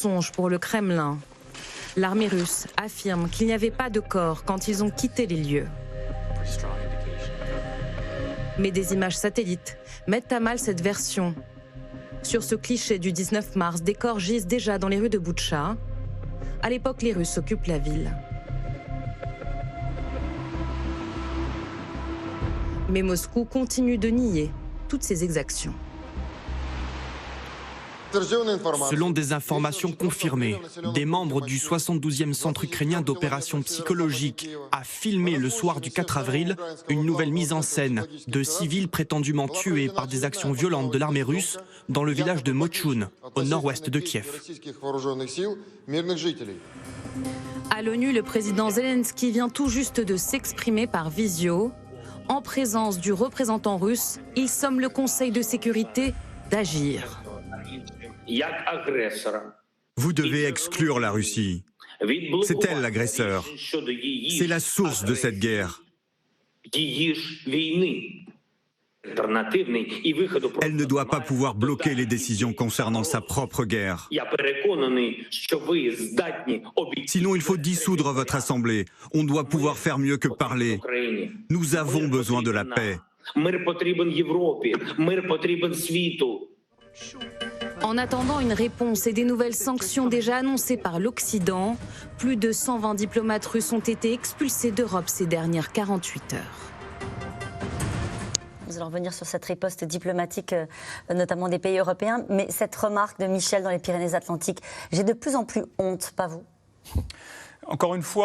mensonge pour le Kremlin. L'armée russe affirme qu'il n'y avait pas de corps quand ils ont quitté les lieux. Mais des images satellites mettent à mal cette version. Sur ce cliché du 19 mars, des corps gisent déjà dans les rues de Boutcha. À l'époque, les Russes occupent la ville. Mais Moscou continue de nier toutes ces exactions. Selon des informations confirmées, des membres du 72e centre ukrainien d'opérations psychologiques a filmé le soir du 4 avril une nouvelle mise en scène de civils prétendument tués par des actions violentes de l'armée russe dans le village de Mochun, au nord-ouest de Kiev. À l'ONU, le président Zelensky vient tout juste de s'exprimer par visio. En présence du représentant russe, il somme le Conseil de sécurité d'agir. Vous devez exclure la Russie. C'est elle l'agresseur. C'est la source de cette guerre. Elle ne doit pas pouvoir bloquer les décisions concernant sa propre guerre. Sinon, il faut dissoudre votre assemblée. On doit pouvoir faire mieux que parler. Nous avons besoin de la paix. En attendant une réponse et des nouvelles sanctions déjà annoncées par l'Occident, plus de 120 diplomates russes ont été expulsés d'Europe ces dernières 48 heures. Nous allons revenir sur cette riposte diplomatique, notamment des pays européens. Mais cette remarque de Michel dans les Pyrénées-Atlantiques, j'ai de plus en plus honte, pas vous? Encore une fois,